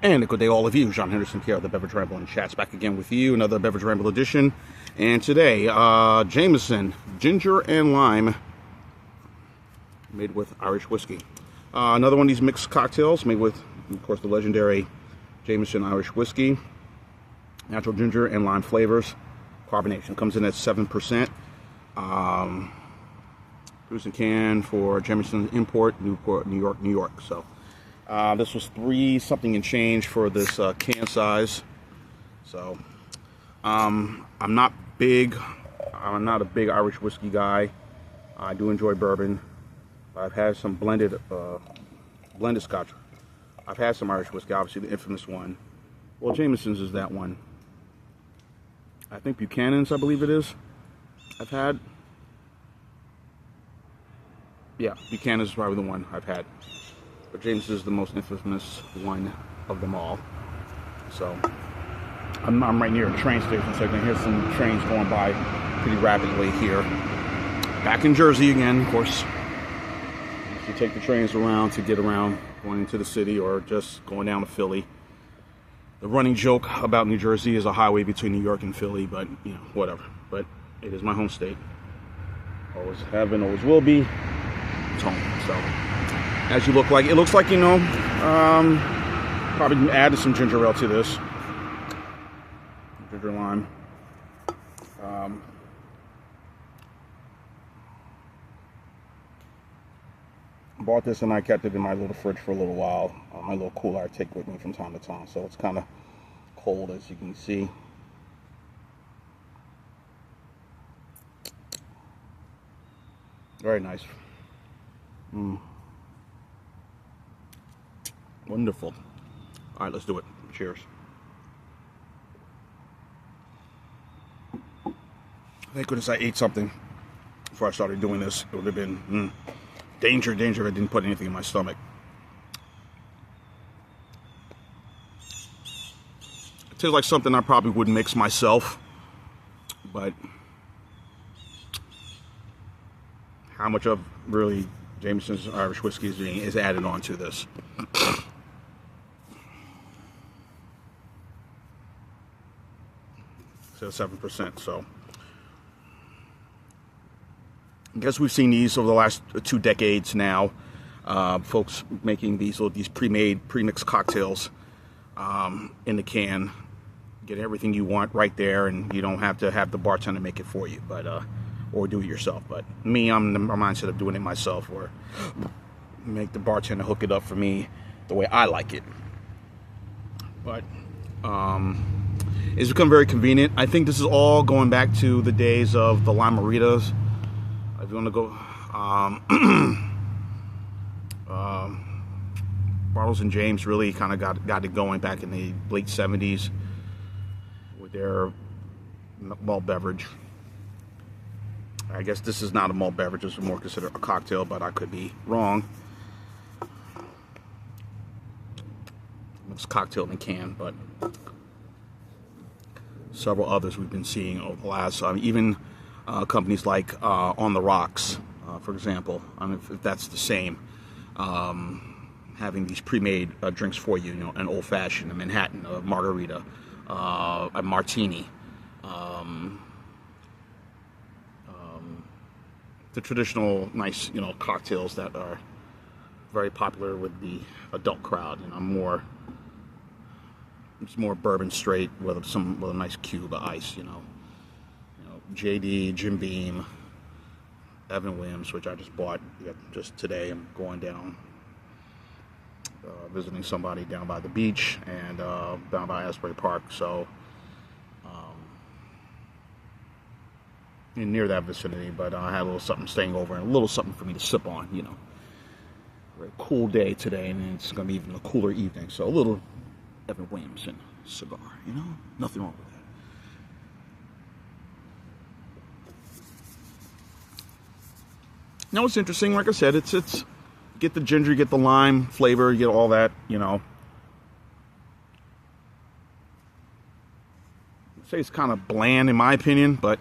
And a good day all of you. John Henderson here, the Beverage Ramble and Chats, back again with you. Another Beverage Ramble edition. And today, Jameson, ginger and lime, made with Irish whiskey. Another one of these mixed cocktails made with, of course, the legendary Jameson Irish whiskey. Natural ginger and lime flavors. Carbonation comes in at 7%. Produced and canned for Jameson import, Newport, New York, New York. So this was $3 something and change for this can size. So I'm not a big Irish whiskey guy. I do enjoy bourbon. I've had some blended Scotch. I've had some Irish whiskey, obviously the infamous one. Well, Jameson's is that one. I think Buchanan's, I believe it is, I've had. Yeah, Buchanan's is probably the one I've had. But Jameson's is the most infamous one of them all. So I'm right near a train station, so I can hear some trains going by pretty rapidly here. Back in Jersey again, of course. You take the trains around to get around, going into the city or just going down to Philly. The running joke about New Jersey is a highway between New York and Philly, but, you know, whatever. But it is my home state. Always have been, always will be. It's home. So, as you look like, it looks like, you know, probably added some ginger ale to this. Ginger lime. Bought this and I kept it in my little fridge for a little while. My little cooler I take with me from time to time. So it's kind of cold, as you can see. Very nice. Wonderful. All right, let's do it. Cheers. Thank goodness I ate something before I started doing this. It would have been danger if I didn't put anything in my stomach. It tastes like something I probably would mix myself, but how much of really Jameson's Irish whiskey is added on to this? So 7%. So I guess we've seen these over the last 2 decades now. Folks making these pre-made, pre-mixed cocktails in the can. Get everything you want right there, and you don't have to have the bartender make it for you, but or do it yourself. But me, I'm the mindset of doing it myself, or make the bartender hook it up for me the way I like it. But it's become very convenient. I think this is all going back to the days of the Lime-A-Ritas. If you want to go, Bartles and James really kind of got it going back in the late 70s with their malt beverage. I guess this is not a malt beverage, it's more considered a cocktail, but I could be wrong. It's a cocktail in a can, but several others we've been seeing over the last, even companies like On the Rocks, for example, I don't know if that's the same, having these pre-made drinks for you, you know, an old-fashioned, a Manhattan, a margarita, a martini, the traditional nice, you know, cocktails that are very popular with the adult crowd. You know, it's more bourbon straight with a nice cube of ice, you know. JD, Jim Beam, Evan Williams, which I just bought just today. I'm going down, visiting somebody down by the beach and down by Asbury Park. So, near that vicinity, but I had a little something staying over and a little something for me to sip on, you know. Very cool day today, and it's going to be even a cooler evening. So a little Evan Williamson cigar, you know, nothing wrong with that. Now it's interesting, like I said, it's get the ginger, get the lime flavor, you get all that, you know. I'd say it's kind of bland in my opinion, but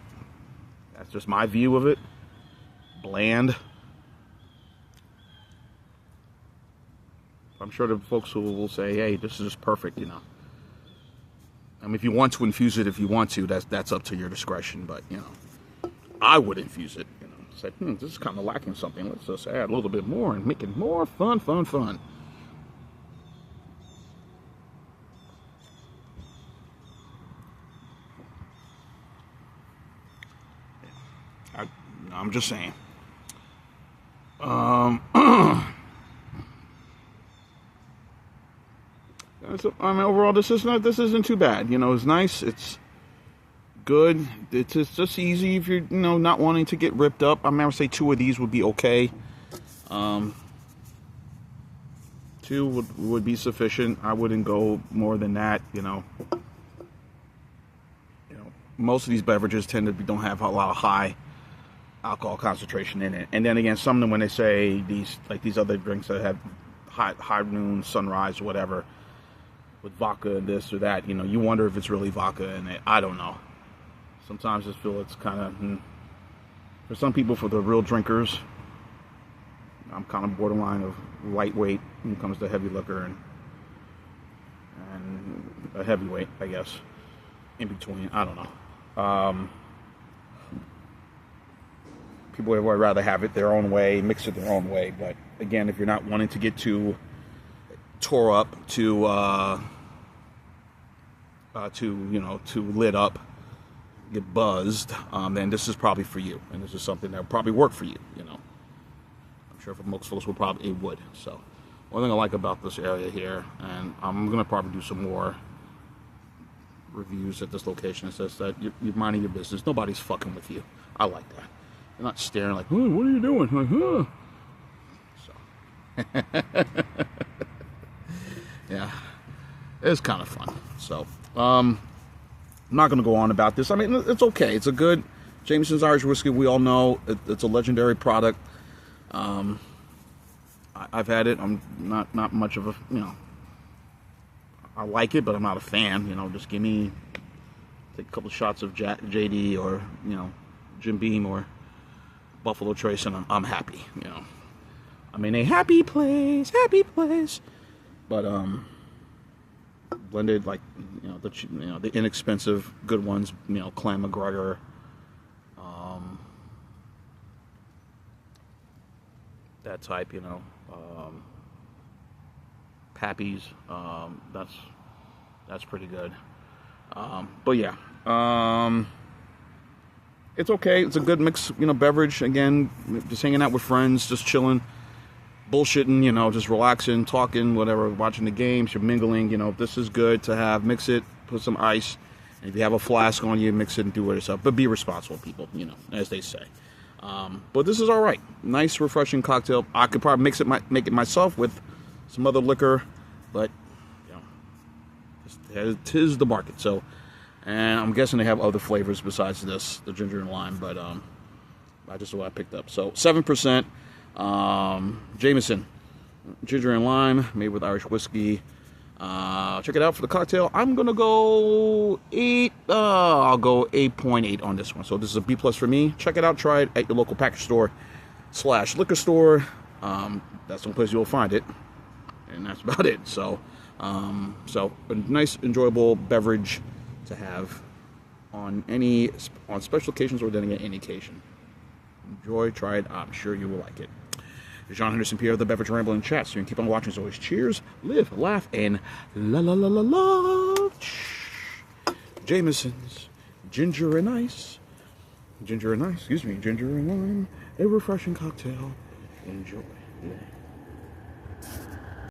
that's just my view of it. Bland. I'm sure the folks who will say, hey, this is just perfect, you know. I mean, if you want to infuse it, if you want to, that's up to your discretion. But, you know, I would infuse it, you know. Say, this is kind of lacking something. Let's just add a little bit more and make it more fun. I'm just saying. So, I mean, overall, this isn't too bad. You know, it's nice. It's good. It's just easy if you're, not wanting to get ripped up. I mean, I would say 2 of these would be okay. 2 would be sufficient. I wouldn't go more than that. You know, most of these beverages don't have a lot of high alcohol concentration in it. And then again, some of them, when they say these other drinks that have high noon, sunrise, whatever, with vodka and this or that, you wonder if it's really vodka in it. I don't know. Sometimes I just feel it's kind of, for some people, for the real drinkers, I'm kind of borderline of lightweight when it comes to heavy liquor and a heavyweight, I guess, in between. I don't know. People would rather have it their own way, mix it their own way. But again, if you're not wanting to get too tore up, too lit up, get buzzed, then this is probably for you, and this is something that would probably work for you. I'm sure for most folks it would. So, one thing I like about this area here, and I'm gonna probably do some more reviews at this location, is that you're minding your business. Nobody's fucking with you. I like that. They're not staring like, oh, what are you doing? Like, So, yeah, it's kind of fun. So, I'm not going to go on about this. I mean, it's okay. It's a good Jameson's Irish whiskey. We all know it's a legendary product. I've had it. I'm not much of a, I like it, but I'm not a fan. Just take a couple of shots of JD or, Jim Beam or Buffalo Trace, and I'm happy. I mean, a happy place. But blended, like, the inexpensive good ones, Clan McGregor, that type, Pappy's, that's pretty good. But yeah, it's okay. It's a good mix, beverage. Again, just hanging out with friends, just chilling, bullshitting, just relaxing, talking, whatever, watching the games, you're mingling. This is good to have. Mix it, put some ice, and if you have a flask on you, mix it and do it yourself. But be responsible, people, as they say. But this is all right. Nice, refreshing cocktail. I could probably make it myself with some other liquor, but tis the market. So, and I'm guessing they have other flavors besides this, the ginger and lime. But I just what I picked up. So 7%. Jameson, ginger and lime, made with Irish whiskey. Check it out for the cocktail. I'm gonna go 8. I'll go 8.8 on this one. So this is a B+ for me. Check it out. Try it at your local package store / liquor store. That's the place you'll find it, and that's about it. So a nice, enjoyable beverage to have on special occasions or then again any occasion. Enjoy, try it. I'm sure you will like it. John Henderson, Pierre, the Beverage Ramble and Chat. So you can keep on watching as always. Cheers, live, laugh, and love. Jameson's ginger and lime, a refreshing cocktail. Enjoy.